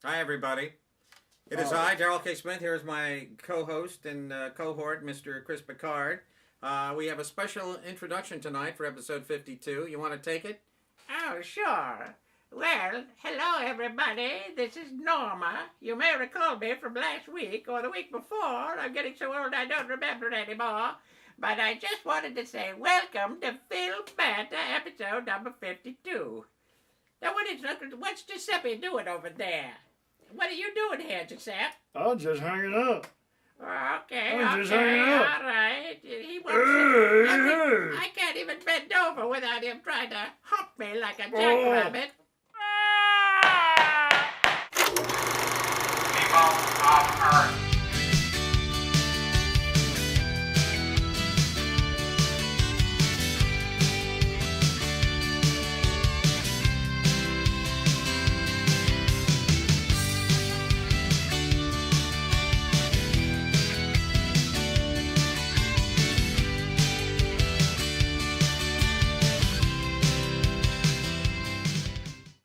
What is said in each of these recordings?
Hi, everybody. It is I, Darrell K. Smith. Here's my co-host and cohort, Mr. Chris Picard. We have a special introduction tonight for episode 52. You want to take it? Oh, sure. Well, hello, everybody. This is Norma. You may recall me from last week or the week before. I'm getting so old I don't remember anymore. But I just wanted to say welcome to Film Banter episode number 52. Now, what's Giuseppe doing over there? What are you doing here, Giuseppe? I'm just hanging out. Okay, I'm just hanging out. all right. He won't I can't even bend over without him trying to hump me like a jackrabbit. People of Earth.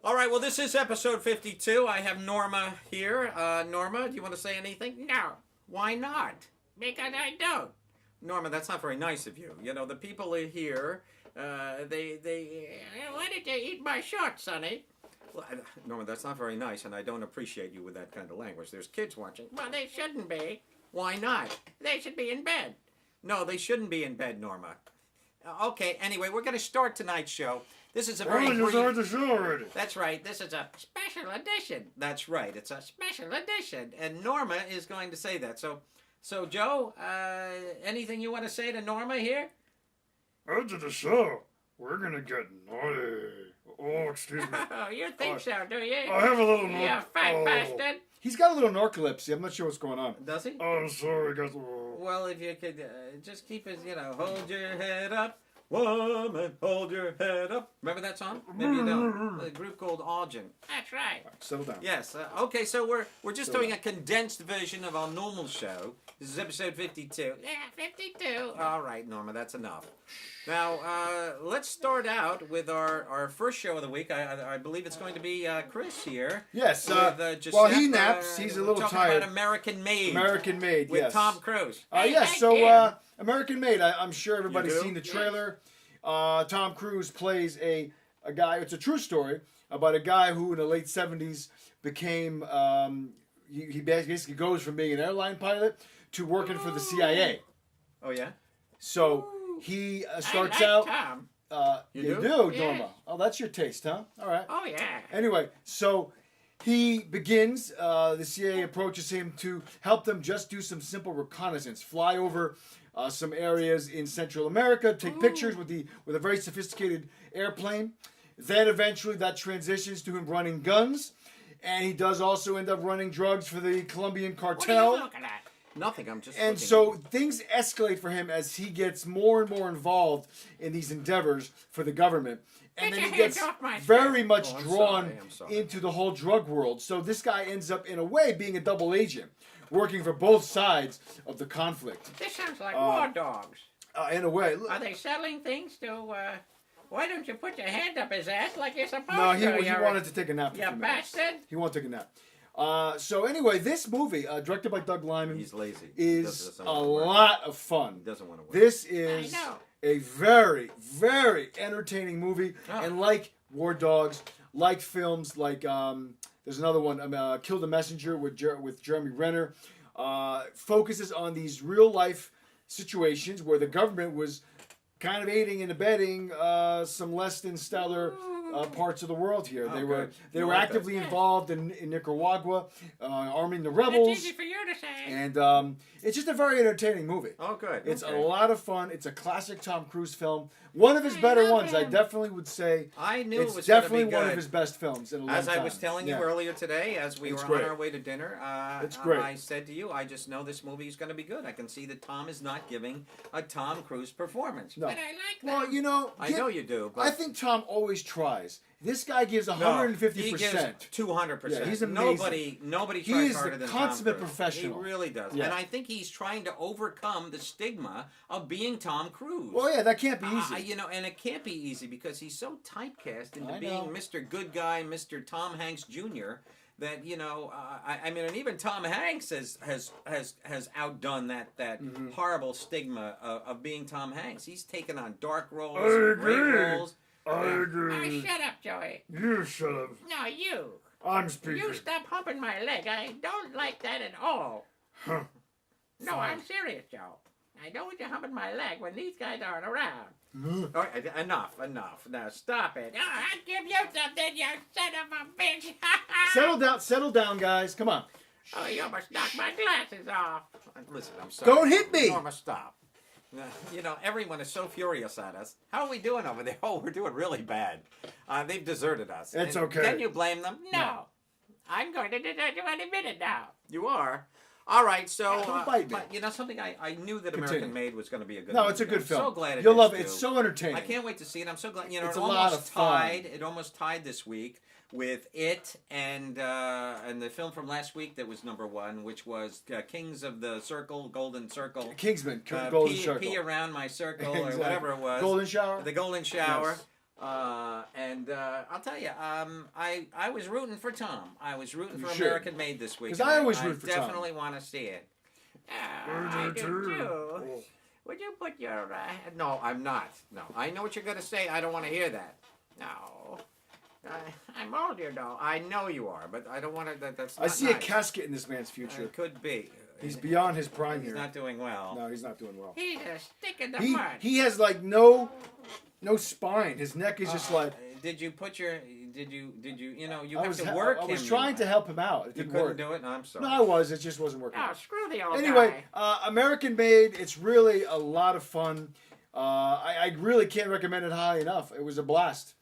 All right, well, this is episode 52. I have Norma here. Norma, do you want to say anything? No, Why not? because I don't. Norma, that's not very nice of you. You know, the people are here, Why did you eat my shorts, Sonny? Well, Norma, that's not very nice, and I don't appreciate you with that kind of language. There's kids watching. Well, they shouldn't be. Why not? They should be in bed. No, they shouldn't be in bed, Norma. Okay, anyway, we're going to start tonight's show. This is a Why very don't you brief... start the show already? That's right, this is a... Special edition. That's right, it's a special edition, and Norma is going to say that. So Joe, anything you want to say to Norma here? After the show, we're gonna get naughty. Oh, excuse me. Oh, you think so, do you? I have a little You nor- fat bastard. He's got a little narcolepsy. I'm not sure what's going on. Does he? I'm sorry, guys. Well, if you could just keep it, hold your head up, woman, hold your head up. Remember that song? Maybe you don't. A group called Augen. That's right. Settle down. Yes. Okay, so we're just doing a condensed version of our normal show. This is episode 52. Yeah, 52. All right, Norma, that's enough. Now, let's start out with our first show of the week. I believe it's going to be Chris here. Yes. With, While he Giuseppe, naps, he's a little talking tired. about American Made. American Made, with yes. Tom Cruise. Yes, Hey, so Jim. American Made. I'm sure everybody's do? seen the trailer. Tom Cruise plays a guy. It's a true story about a guy who in the late 70s became. He basically goes from being an airline pilot to working for the CIA. Oh, yeah? So he starts I like out. Tom. You do? Norma. Yeah. Oh, that's your taste, huh? All right. Oh, yeah. Anyway, so he begins, the CIA approaches him to help them just do some simple reconnaissance, fly over some areas in Central America, take pictures with a very sophisticated airplane. Then eventually that transitions to him running guns, and he does also end up running drugs for the Colombian What are cartel. you looking at? Nothing, I'm just And looking so at you. things escalate for him as he gets more and more involved in these endeavors for the government. And Get then your he hands gets off my very much Oh, I'm drawn sorry, I'm sorry. into the whole drug world. So this guy ends up, in a way, being a double agent, working for both sides of the conflict. This sounds like war dogs. In a way. Look, Are they selling things to, why don't you put your hand up his ass like you're supposed no, to? he wanted to take a nap for You a few minutes. bastard. He wanted to take a nap. So anyway, this movie, directed by Doug Liman, He's lazy. is Doesn't a wanna work. lot of fun. He doesn't want to work. This is I know. a very, very entertaining movie. Oh. And like War Dogs, like films like, there's another one, Kill the Messenger with Jeremy Renner, focuses on these real life situations where the government was kind of aiding and abetting some less than stellar parts of the world here. Oh, They good. were I like that. actively involved in Nicaragua, arming the It's rebels. easy for you to say. And it's just a very entertaining movie. Oh, good. It's Okay. a lot of fun. It's a classic Tom Cruise film. One of his I better love ones. I him. definitely would say I knew it's it was going to definitely be one of good. his best films in a long As time. I was telling you Yeah. earlier today, as we It's were great. on our way to dinner, It's great. I said to you, I just know this movie is going to be good. I can see that Tom is not giving a Tom Cruise performance. No. But I like Well, that. you know, I know you do, but I think Tom always tries. This guy gives no, 150%. He gives 200%. Yeah, he's amazing. Nobody He tries is harder the than consummate Tom Cruise. professional. He really does. Yeah. And I think he's trying to overcome the stigma of being Tom Cruise. Well, yeah, that can't be easy. You know, and it can't be easy because he's so typecast into I being know. Mr. Good Guy, Mr. Tom Hanks Jr., that I mean, and even Tom Hanks has outdone that horrible stigma of being Tom Hanks. He's taken on dark roles, I great agree. roles. I Oh, agree. shut up, Joey. You shut up. No, you. I'm speaking. You stop humping my leg. I don't like that at all. Huh. No, I'm serious, Joe. I don't want you humping my leg when these guys aren't around. All right, enough. Now stop it. Oh, I'll give you something, you son of a bitch. Settle down, guys. Come on. Oh, you almost knocked my glasses off. Listen, I'm sorry. Don't hit me. Norma, stop. Everyone is so furious at us. How are we doing over there? Oh, we're doing really bad. They've deserted us. It's And okay. Can you blame them? No. I'm going to desert you any minute now. You are. All right, so Don't bite me. but something I knew that Continue. American Made was going to be a good. No, movie. it's a good I'm film. So glad it You'll is, love it. too. It's so entertaining. I can't wait to see it. I'm so glad. It's It a lot almost of fun. tied. It almost tied this week with It and the film from last week that was #1, which was Kings of the Circle, Golden Circle. Kingsman, Golden Pee Circle. around my circle Exactly. or whatever it was. Golden Shower. The Golden Shower. Yes. And I'll tell you, I was rooting for Tom. I was rooting You for should. American Made this week. 'Cause and I always root for Tom. definitely want to see it. I do too. Would you put your... No, I'm not. No, I know what you're going to say. I don't want to hear that. No. I'm old, you know. I know you are, but I don't want to. That's I not see a nice. casket in this man's future. It could be. He's beyond his prime He's here. not doing well. No, he's not doing well. He's a stick in the mud. He has like no spine. His neck is just like. Did you put your? Did you? You know, you I have was, to work I was him. trying to help him out. It You didn't couldn't work. do it. No, I'm sorry. No, I was. It just wasn't working. Oh, out. screw the old Anyway, guy. American Made. It's really a lot of fun. I really can't recommend it highly enough. It was a blast,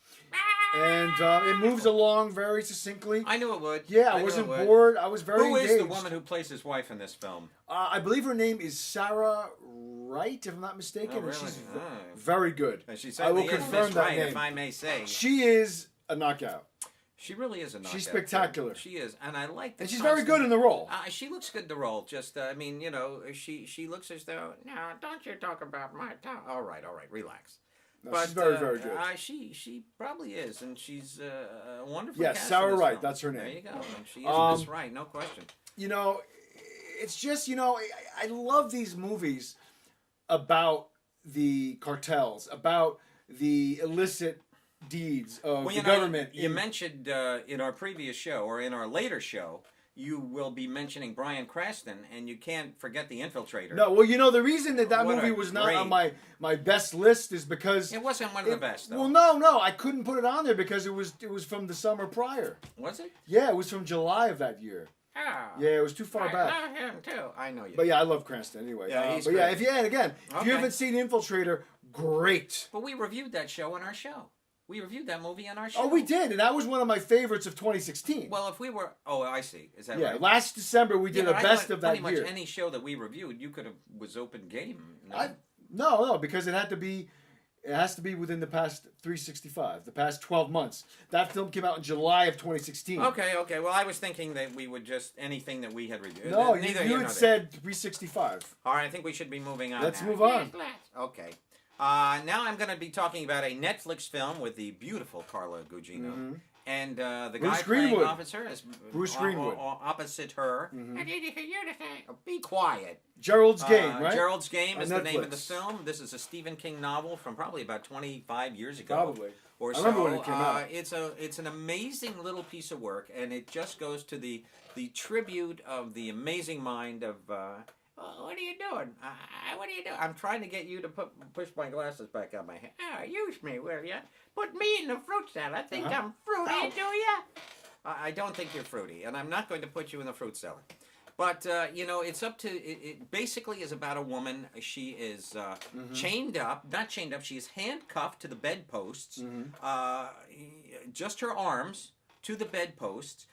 and it moves along very succinctly. I knew it would. Yeah, I knew wasn't it would. bored. I was very Who is engaged. the woman who plays his wife in this film? I believe her name is Sarah Wright, if I'm not mistaken. Oh, And really? she's Oh. very good. And she I will certainly is confirm Miss that Wright, name. if I may say. She is a knockout. She really is a knockout. She's spectacular. She is, and I like that. And she's very good in the role. She looks good in the role. Just, I mean, she looks as though. Now, don't you talk about my tongue. All right, relax. No, But she's very, very good. She probably is, and she's a wonderful. Yes, cast Sarah in this Wright, film. that's her name. There you go. And she is Miss Wright, no question. You know, it's just, I love these movies about the cartels, about the illicit deeds of the government. You mentioned in our previous show, or in our later show, you will be mentioning Bryan Cranston, and you can't forget The Infiltrator. No, well, the reason that What movie a was not great- on my best list is because It wasn't one of the best, though. Well, no, I couldn't put it on there because it was from the summer prior. Was it? Yeah, it was from July of that year. Oh, Yeah, it was too far I back. love him, too. I know you. But yeah, I love Cranston anyway. Yeah, he's but yeah, great. if Okay. you haven't seen Infiltrator, great. But we reviewed that show on our show. We reviewed that movie on our show. Oh, we did, and that was one of my favorites of 2016. Well, if we were, I see. Is that yeah, right? last December we did Yeah, a but I best thought of that pretty year. much any show that we reviewed, you could have was open game. No? No, because it has to be within the past 365, the past 12 months. That film came out in July of 2016. Okay. Well, I was thinking that we would just anything that we had reviewed. No, Neither you here had nor said 365. there. All right, I think we should be moving on. Let's now. move on. Yes, let's. Okay. Now I'm going to be talking about a Netflix film with the beautiful Carla Gugino. And the Bruce guy playing Greenwood. officer is Bruce Greenwood. opposite her. I need to hear you to say. Be quiet. Gerald's Game, right? Gerald's Game On is the name of the Netflix. film. This is a Stephen King novel from probably about 25 years ago. Probably. Or I so. remember when it came out. It's an amazing little piece of work, and it just goes to the tribute of the amazing mind of. What are you doing? What are you doing? I'm trying to get you to push my glasses back on my head. Oh, use me, will you? Put me in the fruit salad. Think Uh-huh. I'm fruity, do you? I don't think you're fruity, and I'm not going to put you in the fruit salad. But it's up to it. Basically, is about a woman. She is chained up, not chained up. She is handcuffed to the bedposts. Just her arms to the bedposts.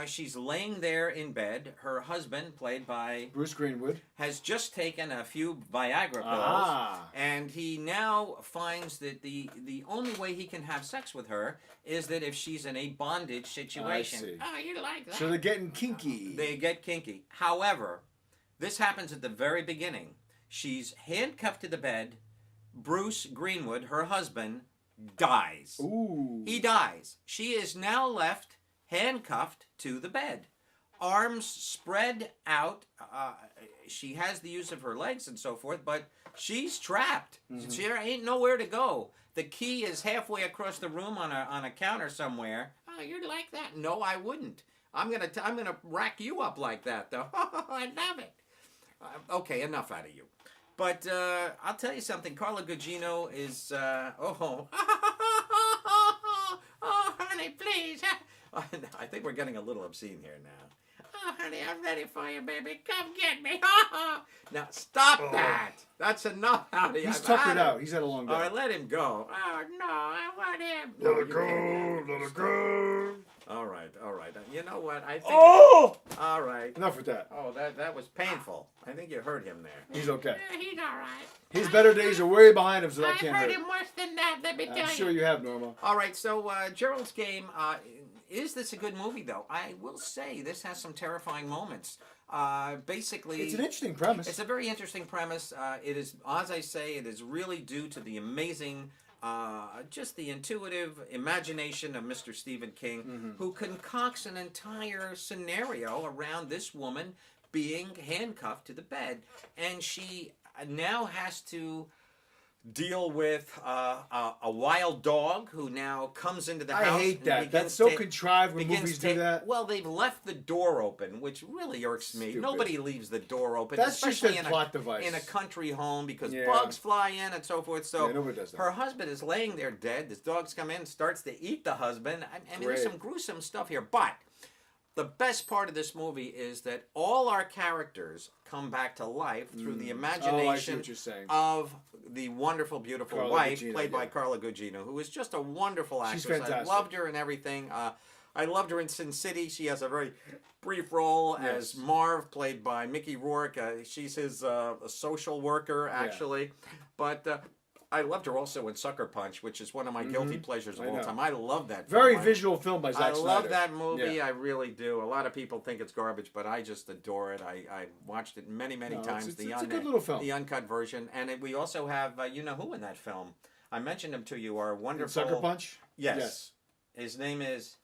She's laying there in bed. Her husband, played by Bruce Greenwood. has just taken a few Viagra pills, Ah. and he now finds that the only way he can have sex with her is that if she's in a bondage situation. I see. Oh, you like that? So they're getting kinky. They get kinky. However, this happens at the very beginning. She's handcuffed to the bed. Bruce Greenwood, her husband, dies. Ooh. He dies. She is now left handcuffed to the bed. Arms spread out. She has the use of her legs and so forth, but she's trapped. She ain't nowhere to go. The key is halfway across the room on a counter somewhere. Oh, you'd like that? No, I wouldn't. I'm gonna rack you up like that, though. I love it. Okay, enough out of you. But I'll tell you something. Carla Gugino is oh, honey, please. I think we're getting a little obscene here now. Oh, honey, I'm ready for you, baby. Come get me. Now, stop that. That's enough out of you. He's tuckered out. He's had a long day. All right, let him go. Oh, no, I want him. Let it go, let it go. All right, all right. You know what? I think... Oh! All right. Enough with that. Oh, that was painful. I think you hurt him there. He's okay. Yeah, he's all right. His better days are way behind him, so that I've can't heard hurt. him worse than that, let me tell I'm you. sure you have, Norma. All right, so Gerald's Game, is this a good movie, though? I will say this has some terrifying moments. Basically... It's an interesting premise. It's a very interesting premise. It is, as I say, it is really due to the amazing... just the intuitive imagination of Mr. Stephen King, who concocts an entire scenario around this woman being handcuffed to the bed. And she now has to deal with a wild dog who now comes into the house. I hate and that. begins That's so to- contrived when begins movies to- do that. Well, they've left the door open, which really irks me. Stupid. Nobody leaves the door open, That's just especially a in plot device. in a country home, because Yeah. bugs fly in and so forth. So Yeah, nobody does that. her husband is laying there dead. This dog's come in, starts to eat the husband. I mean, there's Great. some gruesome stuff here, but the best part of this movie is that all our characters come back to life through the Oh, I see imagination what you're saying. of the wonderful, beautiful Carla wife, Gugino, played by yeah. Carla Gugino, who is just a wonderful She's actress. I fantastic. loved her and everything. I loved her in Sin City. She has a very brief role as Yes. Marv, played by Mickey Rourke. She's his social worker, actually. But I loved her also in Sucker Punch, which is one of my guilty pleasures of I all know. time. I love that Very film. visual film by Zack I Snyder. love that movie. Yeah. I really do. A lot of people think it's garbage, but I just adore it. I watched it many, many No, times. it's a good little film. The uncut version. And we also have you know who in that film. I mentioned him to you. Our wonderful Sucker Punch? Yes. His name is.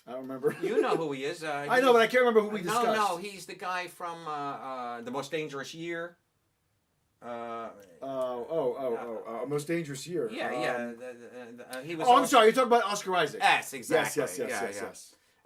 I don't remember. You know who he is. I know, but I can't remember who we discussed. No, he's the guy from The Most Dangerous Year. Most Dangerous Year. Yeah. He was. Oh, I'm also- sorry. You're talking about Oscar Isaac. Yes, exactly. Yes. Yeah.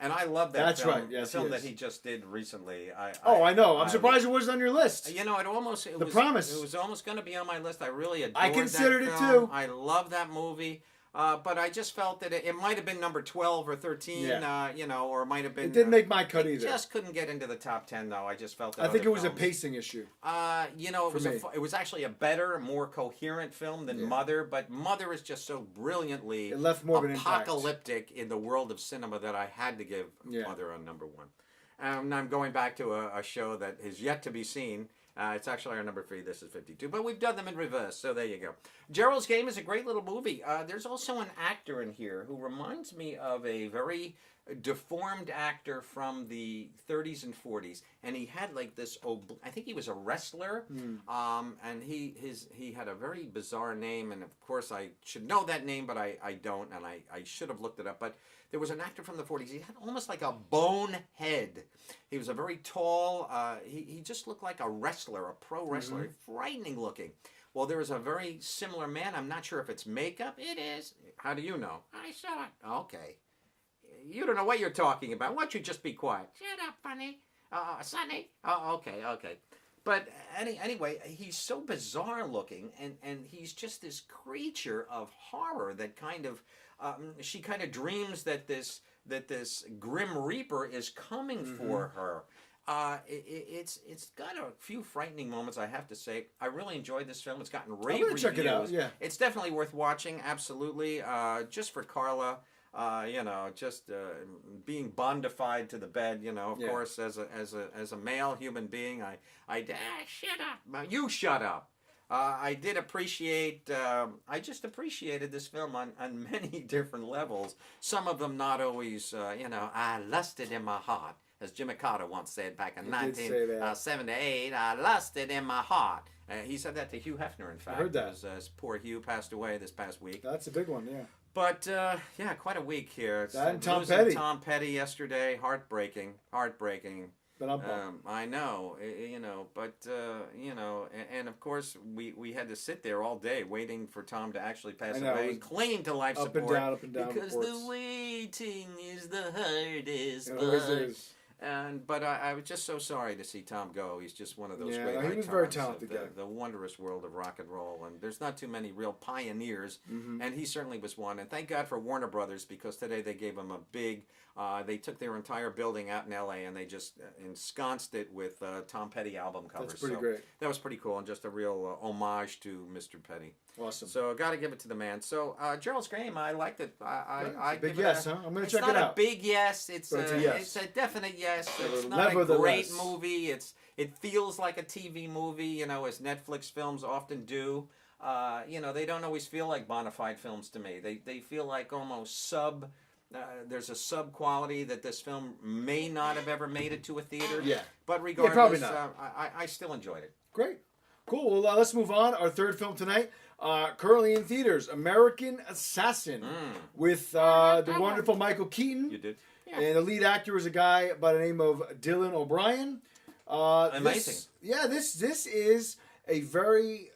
And I love that That's film. right. Yes, the film he that is. he just did recently. I know. I'm surprised it wasn't on your list. You know, it almost The Promise. It was almost going to be on my list. I really adored I considered that it film. too. I love that movie. But I just felt that it might have been number 12 or 13, Yeah. you know, or it might have been. It didn't make my cut it either. just couldn't get into the top 10, though. I just felt that. I think other it was a films- pacing issue. You know, it For was me. it was actually a better, more coherent film than Yeah. Mother, but Mother is just so brilliantly It left more of an impact. apocalyptic in the world of cinema that I had to give Yeah. Mother on number 1. And I'm going back to a show that is yet to be seen. It's actually our number 3. This is 52. But we've done them in reverse, so there you go. Gerald's Game is a great little movie. There's also an actor in here who reminds me of a very deformed actor from the 30s and 40s. And he had like this, I think he was a wrestler. And he had a very bizarre name. And of course, I should know that name, but I don't. And I should have looked it up. But there was an actor from the 40s. He had almost like a bone head. He was a very tall, he just looked like a wrestler, a pro wrestler, frightening looking. Well, there is a very similar man. I'm not sure if it's makeup. It is. How do you know? I saw it. Okay. You don't know what you're talking about. Why don't you just be quiet? Shut up, funny. Sonny. Oh, okay. But anyway, he's so bizarre looking, and he's just this creature of horror that kind of, she kind of dreams that this grim reaper is coming for her. It's got a few frightening moments, I have to say. I really enjoyed this film. It's gotten rave gonna reviews. check it out, yeah. It's definitely worth watching, absolutely. Just for Carla, you know, just being bondified to the bed, you know, of Yeah. course, as a male human being, Shut up. you shut up. I did appreciate, I just appreciated this film on many different levels. Some of them not always, you know, I lusted in my heart, as Jimmy Carter once said back in He did say that. 1978, I lusted in my heart. He said that to Hugh Hefner, in fact. heard that. As poor Hugh passed away this past week. That's a big one, yeah. But yeah, quite a week here. That and Tom Losing Petty. Tom Petty yesterday, heartbreaking. But I'm I know, you know, but you know, and of course we had to sit there all day waiting for Tom to actually pass I know, away it and clinging to life up support. and down because reports. the waiting is the hardest It always part. is. But I was just so sorry to see Tom go. He's just one of those Yeah, great he icons was very of talented guy. the wondrous world of rock and roll. And there's not too many real pioneers, and he certainly was one. And thank God for Warner Brothers, because today they gave him a big. They took their entire building out in L.A. and they just ensconced it with Tom Petty album covers. That's pretty So great. That was pretty cool, and just a real homage to Mr. Petty. Awesome. So got to give it to the man. So Gerald's Game, I liked it. I big give it yes, a, huh? I'm gonna it's check not it a out. big yes. It's But a yes. it's a definite yes. It's not a Nevertheless. great movie. It feels like a TV movie, you know, as Netflix films often do. You know, they don't always feel like bona fide films to me. They feel like almost sub. There's a sub quality that this film may not have ever made it to a theater. Yeah. But regardless, probably not. I still enjoyed it. Great. Cool. Well, let's move on. Our third film tonight, currently in theaters, American Assassin, with the wonderful Michael Keaton. You did. And the lead actor is a guy by the name of Dylan O'Brien. Amazing. This is a very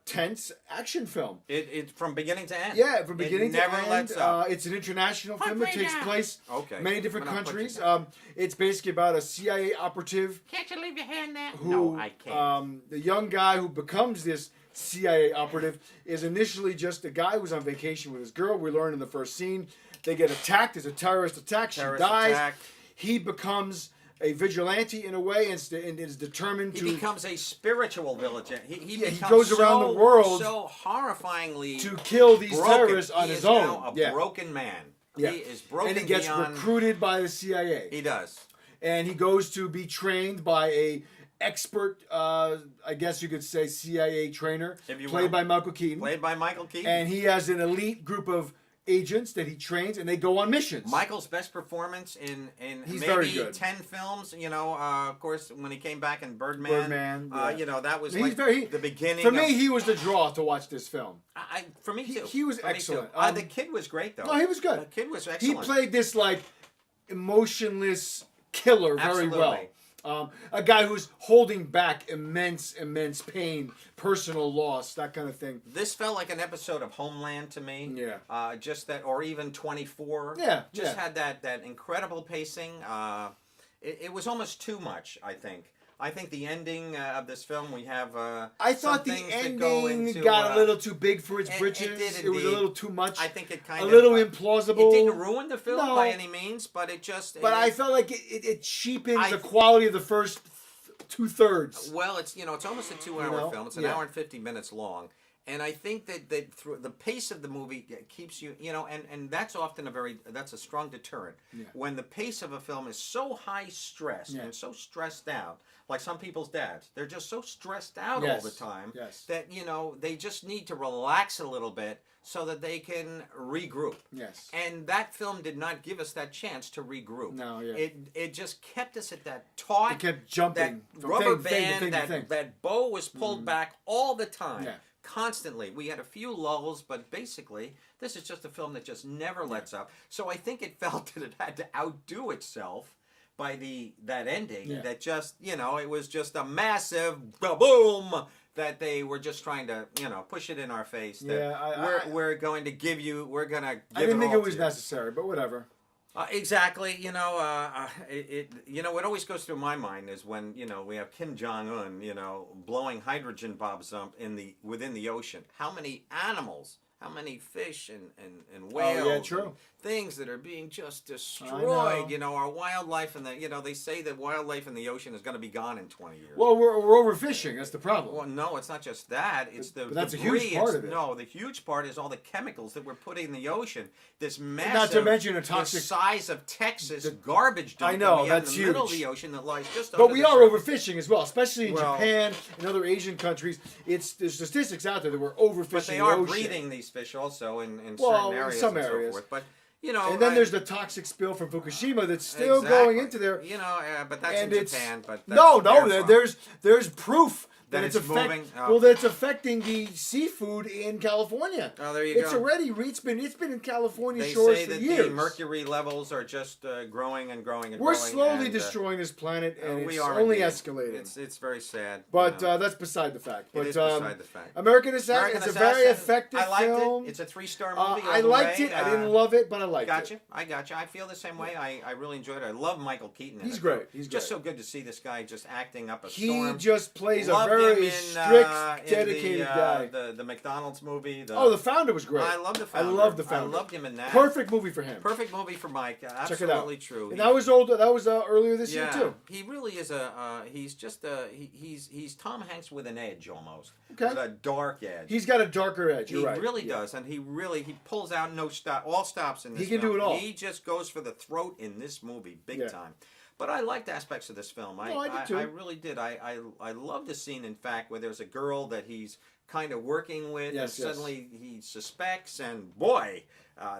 tense action film. It from beginning to end. Yeah, from beginning it to never end. lets up. It's an international Put film me that takes down. place Okay. many different I'm gonna put you countries. down. It's basically about a CIA operative Can't you leave your hand there? who, No, I can't. the young guy who becomes this CIA operative is initially just a guy who's on vacation with his girl. We learn in the first scene they get attacked. There's a terrorist attack. Terrorist she dies. attack. He becomes a vigilante in a way and is determined He to becomes a spiritual vigilante. He becomes goes around the world so horrifyingly to kill these broken. terrorists on He his is own. now a broken man. Yeah. He is broken and he gets beyond. recruited by the CIA. He does. And he goes to be trained by a expert, I guess you could say, CIA trainer, If you played will. by Michael Keaton. Played by Michael Keaton. And he has an elite group of agents that he trains, and they go on missions. Michael's best performance in He's maybe very good. 10 films. You know, of course, when he came back in Birdman. Birdman, yeah. You know, that was He's like very- the beginning. For of, me, he was the draw to watch this film. for me too. he was For me too. excellent. The kid was great though. No, he was good. The kid was He excellent. played this like emotionless killer very well. Absolutely. A guy who's holding back immense pain, personal loss, that kind of thing. This felt like an episode of Homeland to me. Yeah. Just that, or even 24. Yeah, Just yeah. had that incredible pacing. It was almost too much, I think. I think the ending of this film, we have. I some thought the things that go ending into, got a little too big for its it britches. did It was a indeed. little too much. I think it kind a of little implausible. It didn't ruin the film No. by any means, but it just. But I felt like it cheapened I- the quality of the first 2/3. Well, it's it's almost a 2-hour know? film. It's an Yeah. hour and 50 minutes long, and I think that through the pace of the movie keeps you and that's often that's a strong deterrent Yeah. when the pace of a film is so high stress Yeah. and so stressed out. Like some people's dads, they're just so stressed out Yes. all the time Yes. that they just need to relax a little bit so that they can regroup. Yes. And that film did not give us that chance to regroup. No, yeah. It just kept us at that taut. It kept jumping That from rubber thing to thing to band, thing to that thing. that bow was pulled back all the time, Yeah. constantly. We had a few lulls, but basically, this is just a film that just never lets up. So I think it felt that it had to outdo itself by that ending. Yeah. That just it was just a massive boom. That they were just trying to, push it in our face. That Yeah, we're going to give you. We're going to. I didn't think all it was to you. necessary, but whatever. Exactly. What always goes through my mind is when we have Kim Jong Un, blowing hydrogen bombs up within the ocean. How many animals? How many fish and whales? Oh, yeah, true. And things that are being just destroyed. Our wildlife they say that wildlife in the ocean is going to be gone in 20 years. Well, we're overfishing. That's the problem. Well, no, it's not just that. It's the But that's a debris. huge part of it. No, the huge part is all the chemicals that we're putting in the ocean. This massive, Not to mention a the toxic. size of Texas garbage dump I know, that we have that's in the middle of huge. the ocean that lies just But under we the are surface. overfishing as well, especially in Well- Japan and other Asian countries. There's statistics out there that we're overfishing But they the are ocean. breeding these fish also in Well, certain in areas some and areas. so forth. But And then there's the toxic spill from Fukushima that's still exactly. going into there. But that's And in it's Japan. But no, that's their fault. there's proof That it's moving. Well, that's affecting the seafood in California. Oh, there you It's go. already it's been in California They shores say for that years. the mercury levels are just growing and growing and We're growing. slowly and, destroying this planet, and we it's are only indeed. escalating. It's very sad. But you know. that's beside the fact. But It is beside the fact. American Assassin. It's a very effective I liked film. it. It's a 3-star movie. I liked it. I didn't love it, but I liked Gotcha. it. I gotcha. I feel the same way. I really enjoyed it. I love Michael Keaton. In He's it. great. He's just great. so good to see this guy just acting up a He storm. just plays Loved a very him in, strict, in dedicated guy. The McDonald's movie. The Founder was great. I love the I Founder. love the Founder. I loved him in that. Perfect movie for him. Perfect movie for Mike. Check Absolutely it out. true. And that was older. That was earlier this year too. He really is he's just he's Tom Hanks with an edge almost. Okay. With a dark edge. He's got a darker edge. He You're right. really Yeah. does, and he pulls out all stops in this. He can film. do it all. He just goes for the throat in this movie, big Yeah. time. But I liked aspects of this film. No, I did too. I really did. I love the scene, in fact, where there's a girl that he's kind of working with, Yes, and yes. suddenly he suspects, and boy,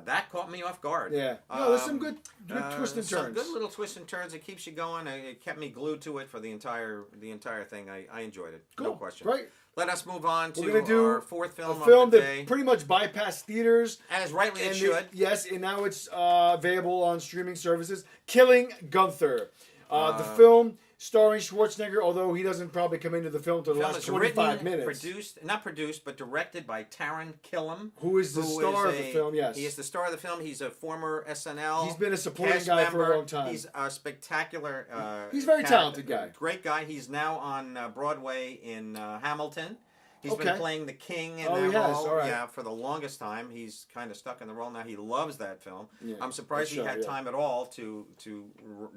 that caught me off guard. Yeah. No, there's some good twists and Some turns. good little twists and turns. It keeps you going. It kept me glued to it for the entire thing. I enjoyed it. Cool. No question. Great. Let us move on We're to gonna do our fourth film A film of the that day. pretty much bypassed theaters. As rightly it And should. yes, and now it's available on streaming services. Killing Gunther. The film starring Schwarzenegger, although he doesn't probably come into the film until the Film last is 25 written, minutes. not produced, but directed by Taron Killam. Who is the star of the film, yes. He is the star of the film. He's a former SNL He's been a supporting cast guy for a member. long time. He's a spectacular He's a very talented guy. Great guy. He's now on Broadway in Hamilton. He's Okay. been playing the king in Oh, that he has, role. all right. Yeah, for the longest time. He's kind of stuck in the role now. He loves that film. Yeah, I'm surprised he sure, had yeah. time at all to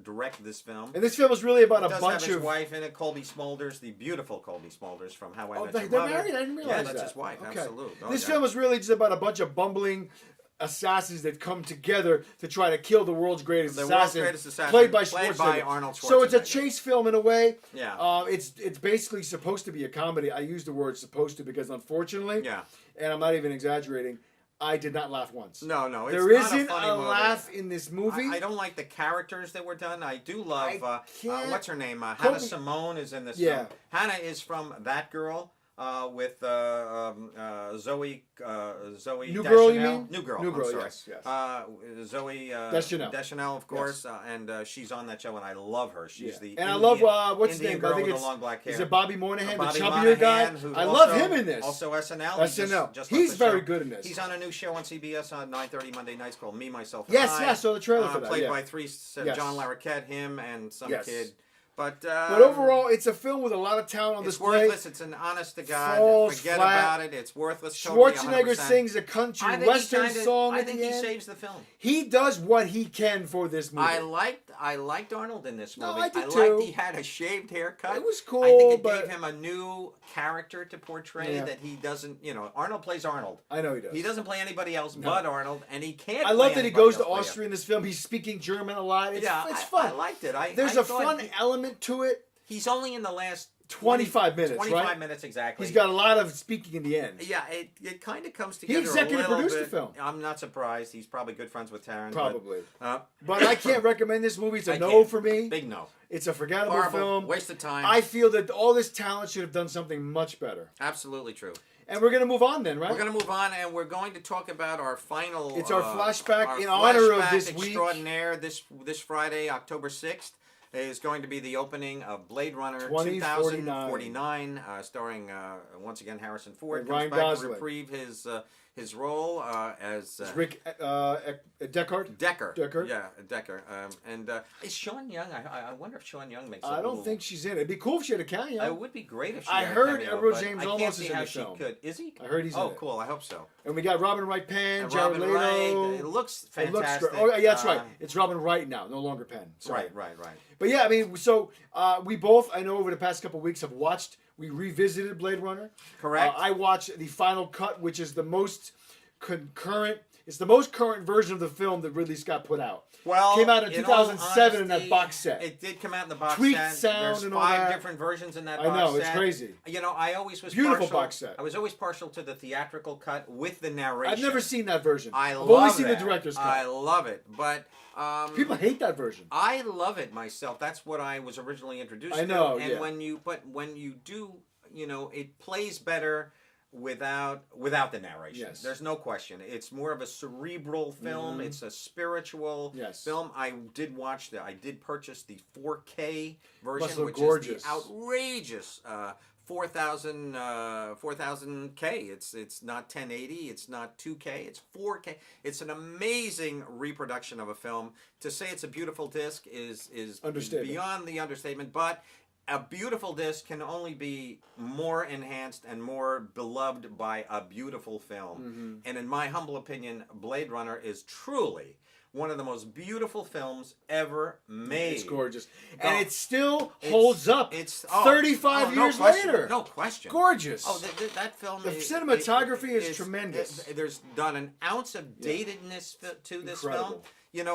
direct this film. And this film is really about It a does bunch have his of... wife in it, Colby Smulders, the beautiful Colby Smulders from How I Oh, Met they're Your Mother. married? I didn't realize Yeah, that's that. his wife. Okay. Absolutely. Oh, This yeah. film is really just about a bunch of bumbling assassins that come together to try to kill the world's greatest The assassin, world's greatest assassin, played by Arnold Schwarzenegger. So it's a chase film in a way. Yeah. It's basically supposed to be a comedy. I use the word "supposed to" because unfortunately, Yeah. and I'm not even exaggerating, I did not laugh once. No, it's There not isn't funny a movie. laugh in this movie. I don't like the characters that were done. I do love I can't- what's her name? Hannah Colby- Simone is in this Yeah. film. Hannah is from That Girl with Zoe New Girl, you Deschanel. mean? New Girl. New Girl, I'm sorry. yes, yes. Zoe Deschanel. of course, and she's on that show, and I love her. She's Yeah. the And I Indian- love what's his Indian name? girl I think with it's the long black hair. is it Bobby Moynihan, Bobby the chubbier Moynihan, guy? who I also- love him in this. Also SNL. SNL. Just He's left the very show. good in this. He's on a new show on CBS on 9:30 Monday nights called Me, Myself, and Yes, I. yeah, I saw the trailer for that, Played yeah. by Yes. John Larroquette, him and some Yes. kid. But overall, it's a film with a lot of talent on it's display. worthless. It's an honest to God. Falls Forget flat. about it. It's worthless. Totally, Schwarzenegger 100%. sings a country I think western he kinda, song I at think the he end. saves the film. He does what he can for this movie. I liked Arnold in this No, movie. I did liked too. he had a shaved haircut. It was I cool, think it but- gave him a new character to portray Yeah. that he doesn't. Arnold plays Arnold. I know he does. He doesn't play anybody else but Arnold, and he can't. I love play that he anybody goes to else but him. Austria in this film. He's speaking German a lot. It's fun. I liked it. There's I a thought fun element to it. He's only in the last 25 minutes, 25 right? minutes exactly. He's got a lot of speaking in the end. Yeah, it kind of comes He together. executive a little produced the bit. film. I'm not surprised. He's probably good friends with Taron. Probably. But, But I can't recommend this movie. It's a I no can't. for me. Big no. It's a forgettable Horrible. film. Waste of time. I feel that all this talent should have done something much better. Absolutely true. And we're going to move on then, right? We're going to move on, and we're going to talk about our final. It's our flashback our in honor of flashback this week. extraordinaire. This Friday, October 6th, is going to be the opening of Blade Runner 2049, 2049, starring once again Harrison Ford. And Comes Ryan back Gosling. to reprieve his role as It's Rick Deckard. Decker. Deckard. Yeah, Decker. And is Sean Young? I wonder if Sean Young makes. I don't think she's in it. It'd be cool if she had a cameo. It would be great if she. I had a heard cameo, Edward but James I can't Olmos see is in how the she film. could. Is he? I heard he's in Oh, it. cool. I hope so. And we got Robin Wright Penn, And Jared Robin Leto. Wright. It looks It fantastic. looks great. Oh, yeah, that's right. Uh, It's Robin Wright now, no longer Penn. Sorry. Right. But yeah, I mean, so we both, I know over the past couple of weeks, have watched, we revisited Blade Runner. Correct. I watched the final cut, which is the most concurrent, it's the most current version of the film that Ridley Scott put out. Well, Came out in in all 2007 in that honesty, box set. It did come out in the box Tweaked set. sound There's and all 5 that. different versions in that I box know, set. it's crazy. I always was Beautiful partial, box set. I was always partial to the theatrical cut with the narration. I've never seen that version. I've I've only seen the director's cut. I love it, but People hate that version. I love it myself. That's what I was originally introduced I know, to. And yeah. when you do, it plays better without the narration. Yes. There's no question. It's more of a cerebral film. It's a spiritual film. I did purchase the 4K version, Must look which gorgeous. is the outrageous 4000K. It's not 1080. It's not 2K. It's 4K. It's an amazing reproduction of a film. To say it's a beautiful disc is Understatement. beyond the understatement, but a beautiful disc can only be more enhanced and more beloved by a beautiful film. And in my humble opinion, Blade Runner is truly one of the most beautiful films ever made. It's gorgeous. And it still holds up. It's 35 years later. No question. Gorgeous. Oh, that film. The cinematography is tremendous. There's not an ounce of datedness to this Incredible. film.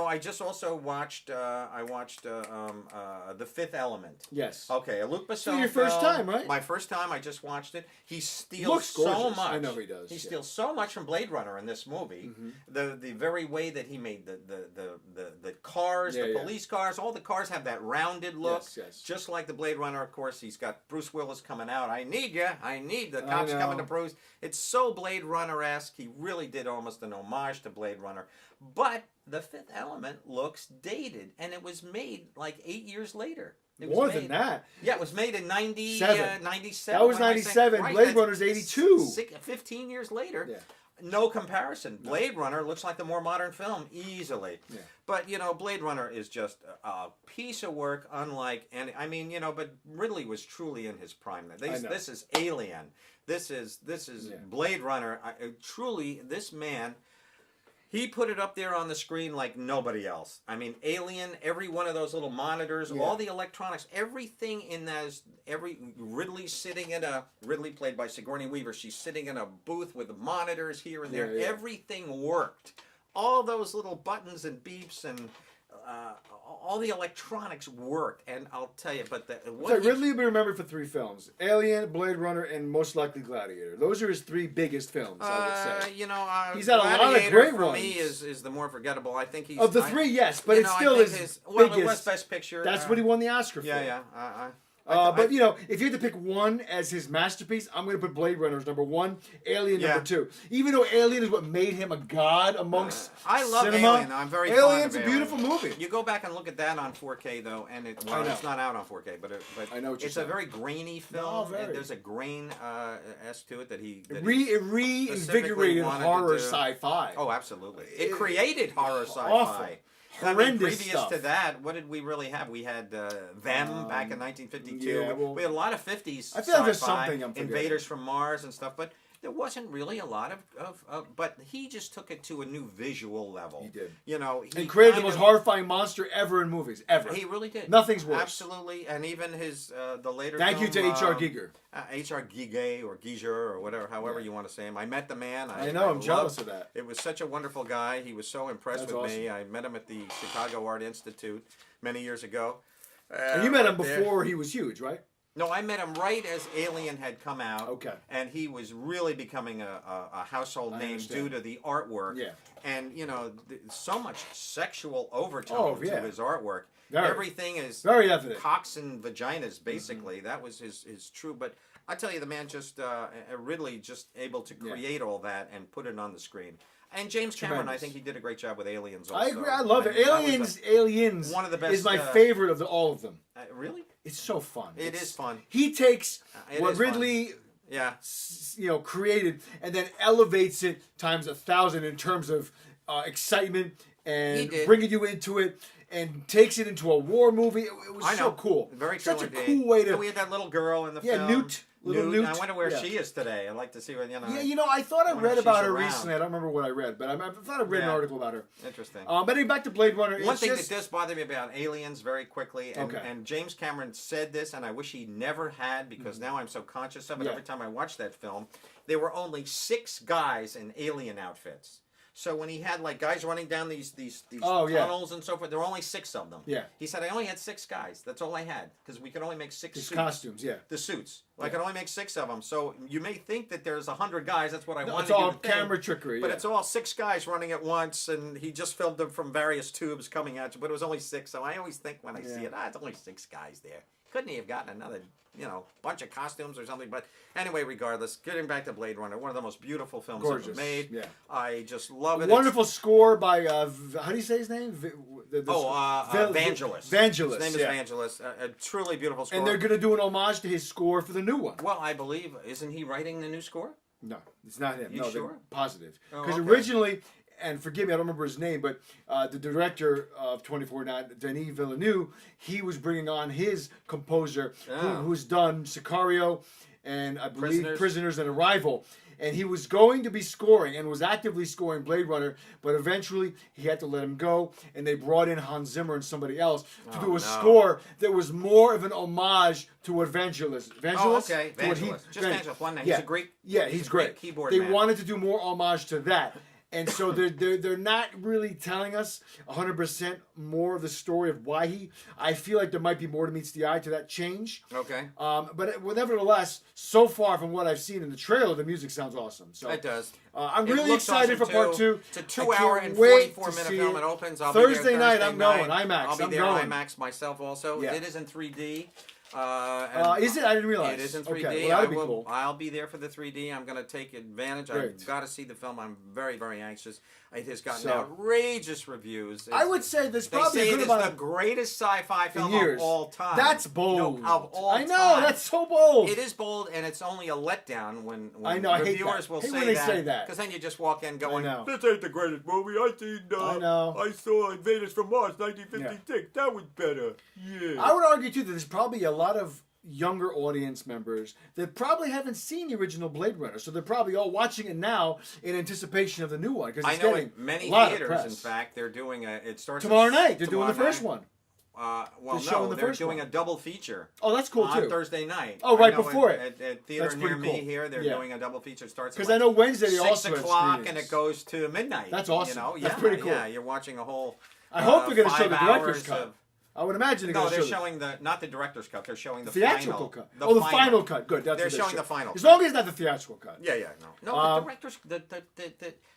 I just also watched. The Fifth Element. Yes. Okay, a Luc Besson. Your first film. time, right? My first time. I just watched it. He steals Looks so gorgeous. much. I know he does. He steals so much from Blade Runner in this movie. The very way that he made the cars, the police cars, all the cars have that rounded look. Yes. Just like the Blade Runner. Of course, he's got Bruce Willis coming out. I need you. I need the cops coming to Bruce. It's so Blade Runner-esque. He really did almost an homage to Blade Runner. But The Fifth Element looks dated, and it was made like 8 years later. More than that. Yeah, it was made in 97. 97. That was What am I 97. saying? Right, Blade that's Runner's 82. 15 years later. Yeah. No comparison. Blade Runner looks like the more modern film easily. Yeah. But, Blade Runner is just a piece of work unlike any. I mean, but Ridley was truly in his prime. This is Alien. This is Blade Runner. Truly, this man, he put it up there on the screen like nobody else. I mean, Alien, every one of those little monitors, all the electronics, everything in those, Ridley's sitting in Ridley played by Sigourney Weaver, she's sitting in a booth with monitors here and there. Everything worked. All those little buttons and beeps and all the electronics worked. And I'll tell you, but Ridley will be remembered for 3 films: Alien, Blade Runner, and most likely Gladiator. Those are his 3 biggest films, I would say. He's had a lot of Gladiator great for ones. me is the more forgettable. I think he's Of the 3, yes, but it's still his biggest. Well, it was Best Picture. That's what he won the Oscar for. Yeah. But if you had to pick one as his masterpiece, I'm going to put Blade Runner as number 1, Alien number 2. Even though Alien is what made him a god amongst I love cinema, Alien. I'm very fond of Alien's a Alien. beautiful movie. You go back and look at that on 4K though, and it's not out on 4K, but I know what you're it's saying. a very grainy film. No, very. There's a grain s to it that he It specifically reinvigorated wanted to horror do. sci-fi. Oh, absolutely! It created horror sci-fi. Awful. Horrendous previous stuff. to that, what did we really have? We had Them back in 1952. yeah, well, we had a lot of 50s I feel like there's sci-fi, something I'm forgetting. Invaders from Mars and stuff, but there wasn't really a lot of but he just took it to a new visual level. He did. He And created the kind most of- horrifying monster ever in movies, ever. He really did. Nothing's worse. Absolutely, and even his the later. Thank you film, to H.R. Giger. H.R. Giger or Giger or whatever, however you want to say him. I met the man. I know. I'm jealous loved- of that. It was such a wonderful guy. He was so impressed That's with awesome. me. I met him at the Chicago Art Institute many years ago. And you met him right there. before he was huge, right? No, I met him right as Alien had come out. Okay. And he was really becoming a household I name understand. due to the artwork. Yeah. And, so much sexual overtone Oh, yeah. to his artwork. Very. Everything is Very evident. cocks and vaginas, basically. That was his true. But I tell you, the man just, Ridley just able to create all that and put it on the screen. And James Cameron, I Tremendous. think he did a great job with Aliens also. I agree. I love it. mean, that was Aliens one of the best, is my favorite of all of them. really? It's so fun. It is fun. He takes It what is fun. Ridley Yeah. created and then elevates it times 1,000 in terms of excitement He and did. bringing you into it and takes it into a war movie. It was I so know. cool. Very Such cool a indeed. cool way to. And we had that little girl in the Yeah, film. Newt. Little Newt. I wonder where Yeah. she is today. I'd like to see what, Yeah, I thought I wonder read if about she's her around. recently. I don't remember what I read, but I thought I read an Yeah. article about her. Interesting. But anyway, back to Blade Runner. One it's thing just, that does bother me about Aliens very quickly, and, Okay. and James Cameron said this, and I wish he never had, because now I'm so conscious of it Yeah. every time I watch that film. There were only 6 guys in alien outfits. So when he had like guys running down these Oh, yeah. tunnels and so forth, there were only 6 of them. Yeah. He said, I only had 6 guys. That's all I had, because we could only make 6 His suits. costumes, yeah. The suits. I Yeah. could only make 6 of them. So you may think that there's 100 guys. That's what I No, wanted it's you all to think. camera trickery. But yeah. it's all 6 guys running at once, and he just filmed them from various tubes coming at you. But it was only 6, so I always think when I see it, it's only 6 guys there. Couldn't he have gotten another, bunch of costumes or something? But anyway, regardless, getting back to Blade Runner, one of the most beautiful films ever Gorgeous. made. Yeah. I just love it. Wonderful score by how do you say his name? Vangelis. Vangelis. His name is yeah. Vangelis. A truly beautiful score. And they're going to do an homage to his score for the new one. Well, I believe, isn't he writing the new score? No, it's not him. You no, sure? they're positive. Oh, Because okay. originally, and forgive me, I don't remember his name, but the director of 24/9, Denis Villeneuve, he was bringing on his composer, who's done Sicario, and I believe Prisoners and Arrival. And he was going to be scoring and was actively scoring Blade Runner, but eventually he had to let him go, and they brought in Hans Zimmer and somebody else to do a score that was more of an homage to what Vangelis. Oh, okay. to what Vangelis. Just Vangelis. One name. Yeah. He's a great. Yeah, he's great. Keyboard They man. wanted to do more homage to that. And so they're not really telling us 100% more of the story of why I feel like there might be more to meets the eye to that change. Okay. But nevertheless, so far from what I've seen in the trailer, the music sounds awesome. So It does. I'm It really looks excited for awesome, part too. 2. It's a 2-hour and wait 44-minute to film. see It opens. I'll Thursday be there night. Thursday I'm going. night. IMAX. I'll be I'm there going. IMAX myself also. Yeah. It is in 3D. Is it? I didn't realize. It is in 3D. Okay, well, that'd be cool. I'll be there for the 3D. I'm going to take advantage. Great. I've got to see the film. I'm very, very anxious. It has gotten So- outrageous reviews. I would say there's They probably say a it good is amount the of greatest sci-fi film years. of all time. That's bold. No, of all I know. time. That's so bold. It is bold, and it's only a letdown when I know, I hate reviewers that. will Hate say when they that. say that. Because then you just walk in going, know. "This ain't the greatest movie I seen. I know. I saw Invaders from Mars, 1956. That was better. Yeah." I would argue too that there's probably a lot of younger audience members that probably haven't seen the original Blade Runner, so they're probably all watching it now in anticipation of the new one because I it's know getting in many a lot of theaters, press. in fact, they're doing a. It starts Tomorrow at night. They're doing tomorrow the first night. one. Well, They're showing no, the they're first doing one. a double feature. Oh, that's cool on too. Thursday night. Oh, right I know before at theater That's near pretty me cool. here, they're Yeah. doing a double feature. It starts at Because I know Wednesday they 6 also have o'clock and screenings. it goes to midnight. That's awesome. You know? That's yeah, pretty cool. Yeah, you're watching a whole. I hope they're going to show 5 the director's hours cut. of- I would imagine they're No, going to they're show showing not the director's cut. They're showing the theatrical final cut. The final cut. Good. That's They're what showing the final As cut. long as it's not the theatrical cut. Yeah, no. The director's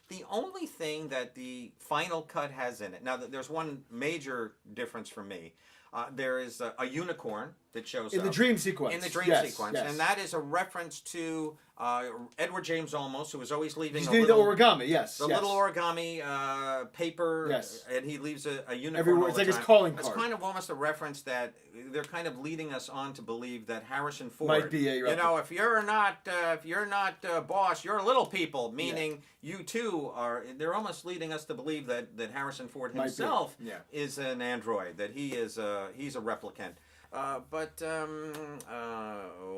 the only thing that the final cut has in it. Now, there's one major difference for me. There is a unicorn that shows In up the dream sequence. in the dream Yes, sequence, yes. and that is a reference to Edward James Olmos, who was always leaving He's a doing the little, origami, yes. the yes. little origami paper, Yes. and he leaves a unicorn. Everywhere. all It's the like his time. calling It's card. kind of almost a reference that they're kind of leading us on to believe that Harrison Ford Might be a you know, if you're not boss, you're little people. Meaning you too are. They're almost leading us to believe that Harrison Ford Might be. himself Yeah. is an android. That he's a replicant.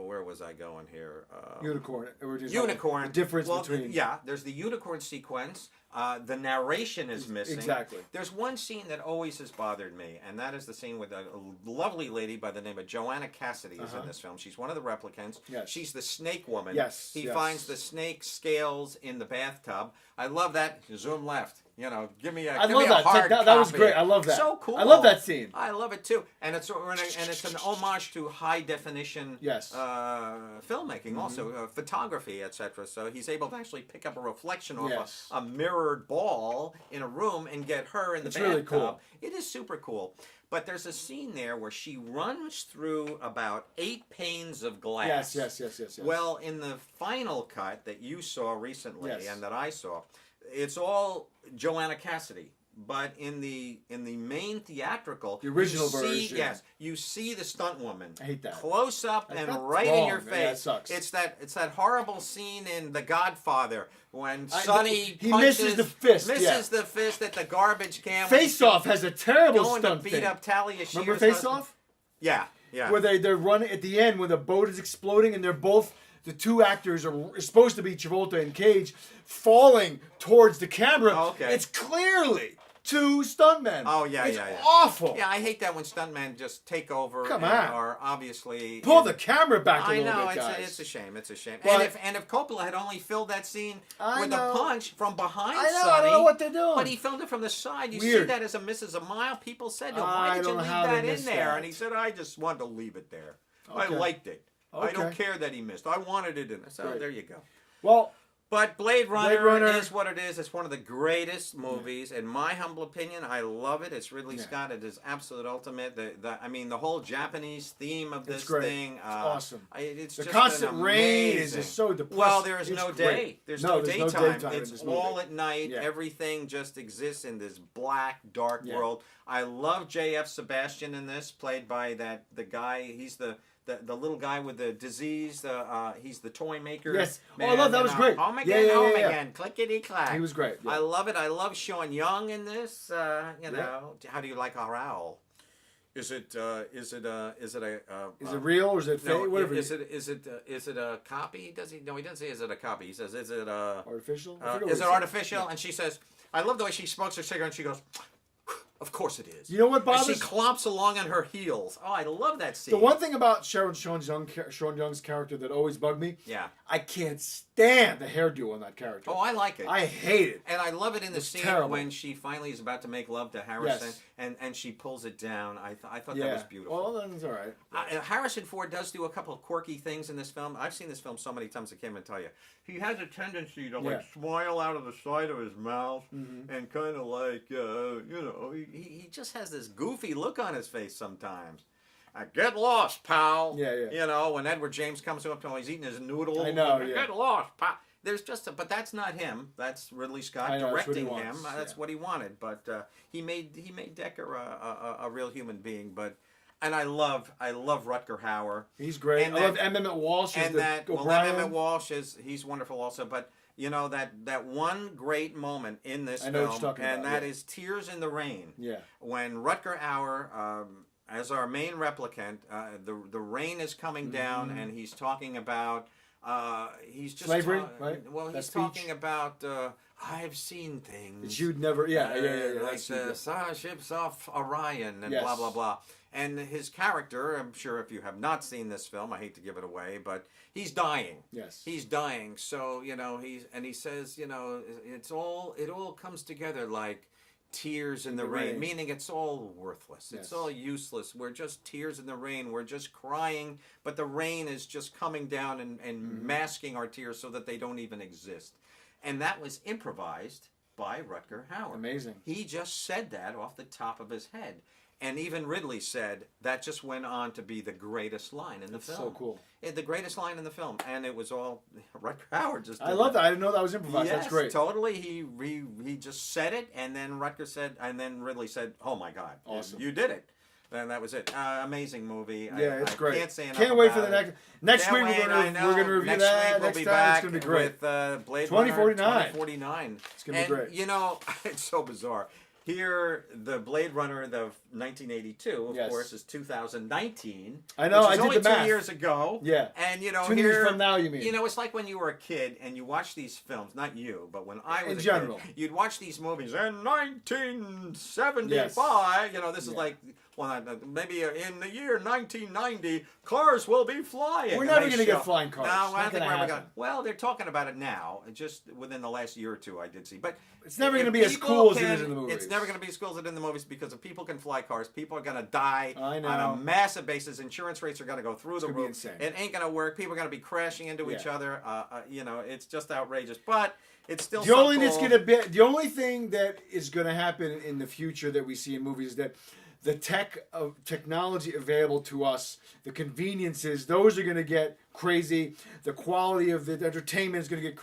Where was I going here? Unicorn. Unicorn. The difference well, between. Yeah, there's the unicorn sequence. The narration is missing. Exactly. There's one scene that always has bothered me, and that is the scene with a lovely lady by the name of Joanna Cassidy is in this film. She's one of the replicants. Yes. She's the snake woman. Yes, He yes. finds the snake scales in the bathtub. I love that. Zoom left. You know, give me a I give love me a that. hard That was copy. great. I love that. So cool. I love that scene. I love it too, and it's an homage to high definition Yes. filmmaking, also photography, etc. So he's able to actually pick up a reflection off Yes. a mirrored ball in a room and get her in the It's bathtub. really cool. It is super cool. But there's a scene there where she runs through about 8 panes of glass. Yes. Well, in the final cut that you saw recently Yes. and that I saw, it's all Joanna Cassidy. But in the main theatrical, The original you see, version. yes, you see the stunt woman I hate that. close up That's and not right in wrong. your Yeah, face. that sucks. It's that horrible scene in The Godfather when I- Sonny he punches, misses the fist, misses yeah. the fist at the garbage can. when Face Off has a terrible going to stunt beat thing. up Talia Shear's Remember Face husband. Off? Yeah. Where they're running at the end when the boat is exploding and they're both the two actors are supposed to be Travolta and Cage falling towards the camera. Oh, okay. It's clearly two stuntmen. Oh, yeah, it's yeah. awful. Yeah, I hate that when stuntmen just take over. Come and on. are obviously Pull the camera back a I little know bit, guys. it's a shame. It's a shame. But- and if Coppola had only filled that scene I with know. a punch from behind, I know, Sonny, I don't know what they're doing. But he filmed it from the side. You see Weird. that as a misses a mile. People said to him, I "Why did you don't know leave how they that in missed there?" that. And he said, "I just wanted to leave it there. I Okay. liked it. I don't Okay. care that he missed. I wanted it in." I said, "Oh, Great. there you go." Well, But Blade Runner, Runner is what it is. It's one of the greatest movies, in my humble opinion. I love it. It's Ridley Scott. It is absolute ultimate. I mean, the whole Japanese theme of this thing. It's awesome. It's The just constant an rain is amazing- just so depressing. Well, there is It's no great. day. There's no daytime. in It's this all movie. at night. Yeah. Everything just exists in this black, dark Yeah. world. I love J.F. Sebastian in this, played by the guy. He's the little guy with the disease. He's the toy maker. Yes. Oh, I love that. Was great. Home Yeah, again, yeah, home yeah, yeah. again. Clickety clack. He was great. Yeah. I love it. I love Sean Young in this. You know, how do you like our owl? Is it real or is it fake? no, Whatever. is it a copy? Does he? No, he doesn't say is it a copy. He says is it Artificial? I forget what is he it said. artificial? And she says, I love the way she smokes her cigarette and she goes, of course it is. You know what And bothers? she clomps along on her heels. Oh, I love that scene. The one thing about Sean Young's character that always bugged me, Yeah. I can't stand the hairdo on that character. Oh, I like it. I hate it. And I love it in the It's scene terrible. when she finally is about to make love to Harrison, Yes. and she pulls it down. I thought Yeah. that was beautiful. Well, then it's all right. Harrison Ford does do a couple of quirky things in this film. I've seen this film so many times I can't even tell you. He has a tendency to like smile out of the side of his mouth and kind of like you know he just has this goofy look on his face sometimes. Get lost, pal. Yeah, yeah. You know, when Edward James comes up to him, he's eating his noodle. I know, yeah. Get lost, pal. There's just but that's not him. That's Ridley Scott I know, that's what he directing him. wants, That's yeah. what he wanted. But he made Decker a real human being. But and I love Rutger Hauer. He's great. And I love that- Emmett Walsh. as And the that O'Brien. Emmett Walsh he's wonderful also. But you know that one great moment in this I know what film, you're talking and about, that yeah. is Tears in the Rain. Yeah. When Rutger Hauer, as our main replicant, the rain is coming down, and he's talking about he's just Slavery, right? Well, That he's speech? talking about I've seen things That you'd never. Yeah. like that's the good. ships off Orion and Yes. blah blah blah. And his character, I'm sure if you have not seen this film, I hate to give it away, but he's dying. Yes. He's dying. So you know he says it all comes together like tears in the rain, meaning it's all worthless. It's Yes. all useless. We're just tears in the rain. We're just crying, but the rain is just coming down and masking our tears so that they don't even exist. And that was improvised by Rutger Hauer. Amazing. He just said that off the top of his head. And even Ridley said that just went on to be the greatest line in the film. So cool. The greatest line in the film. And it was all Rutger Hauer just did I love that. I didn't know that was improvised. Yes, That's great. totally. He just said it, and then Rutger said, and then Ridley said, "Oh my God, Awesome. you did it." And that was it. Amazing movie. Yeah, it's great. Can't say enough Can't wait for about the it. next Can't week. wait, We're I gonna know. review Next that. Week we'll Next be time back it's gonna be great. with Blade 2049. Runner 2049. It's gonna be great. You know, it's so bizarre. Here, the Blade Runner of 1982, of Yes. course, is 2019. I know, Which is I did only the math. 2 years ago. Yeah. And you know, 2 here, years from now, you mean? You know, it's like when you were a kid and you watch these films. Not you, but when I was In a general. kid, you'd watch these movies in 1975. You know, this is Yeah. like. Well, maybe in the year 1990, cars will be flying. We're And never they gonna get show- flying cars. No, Not I don't think gonna we're ever happen. going. Well, they're talking about it now. Just within the last year or two, I did see. But It's never if gonna be as people cool as it can- is in the movies. It's never going to be as cool as it is in the movies because if people can fly cars, people are going to die I know. on a massive basis. Insurance rates are going to go through the gonna be roof. insane. It ain't going to work. People are going to be crashing into each Yeah. other. You know, it's just outrageous. But it's still The only cool. the only thing that is gonna happen in the future that we see in movies is that the technology available to us, the conveniences, those are gonna get crazy. The quality of the entertainment is gonna get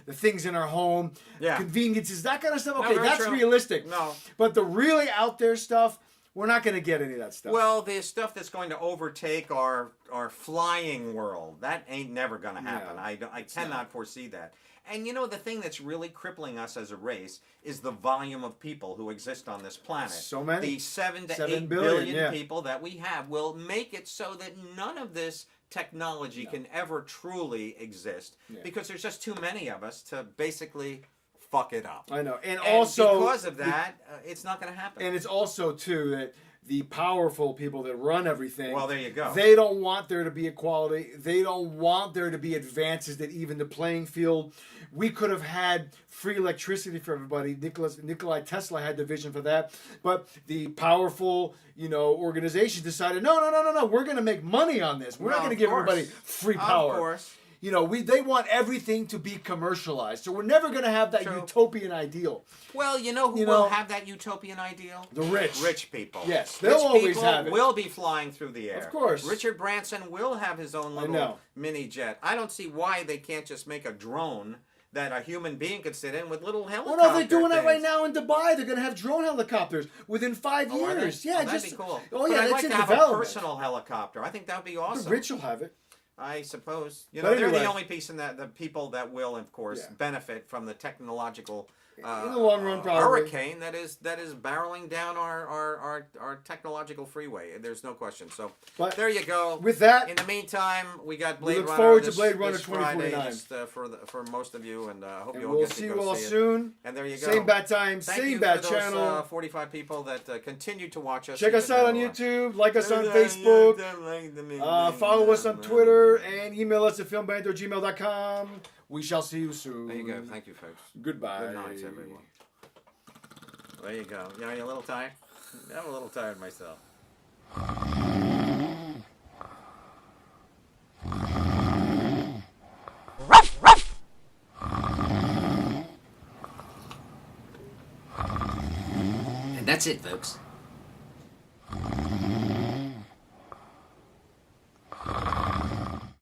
the things in our home, Yeah. conveniences, that kind of stuff. No, Okay, very that's true. realistic. No. But the really out there stuff, we're not gonna get any of that stuff. Well, the stuff that's going to overtake our flying world, that ain't never going to happen. No, I cannot foresee that. And you know, the thing that's really crippling us as a race is the volume of people who exist on this planet. So many. The 7 to 7 8 billion, billion yeah. people that we have will make it so that none of this technology can ever truly exist because there's just too many of us to basically fuck it up. I know, and And also because of that, it's not going to happen. and it's also too that the powerful people that run everything. Well, there you go. They don't want there to be equality. They don't want there to be advances that even the playing field. We could have had free electricity for everybody. Nikolai Tesla had the vision for that, but the powerful, organizations decided, no. We're going to make money on this. We're not Well, going to of give everybody course. free power. Of course. you know, they want everything to be commercialized. So we're never going to have that True. utopian ideal. Well, you know who You will know- have that utopian ideal? The rich. Rich people. Yes, they'll Rich always people have it. will be flying through the air. Of course. Richard Branson will have his own know. little mini jet. I don't see why they can't just make a drone that a human being could sit in with little helicopters. Well, no, they're doing that right now in Dubai. They're going to have drone helicopters within 5 Oh, are they? years. Yeah, that'd just be cool. Oh But yeah, I'd that's like in to have development. a personal helicopter. I think that would be awesome. The rich will have it. I suppose. You But know, they're anyway. the only piece in that the people that will, of course, Yeah. benefit from the technological In the long run, probably. hurricane that is barreling down our technological freeway. There's no question. So But there you go. with that, In the meantime, we got Blade look Runner. forward to this, Blade Runner this Friday, 2049. just, for most of you, and I hope and you all we'll get see to you go all see it. soon. And there you go. Same bad time, Thank same you bad for those, channel. 45 people that continue to watch us. Check us even out on though, YouTube. Like us on Facebook. Follow us on Twitter and email us at filmbanter@gmail.com. We shall see you soon. There you go. Thank you, folks. Goodbye. Good night, everyone. There you go. You know, you're a little tired? I'm a little tired myself. And that's it, folks.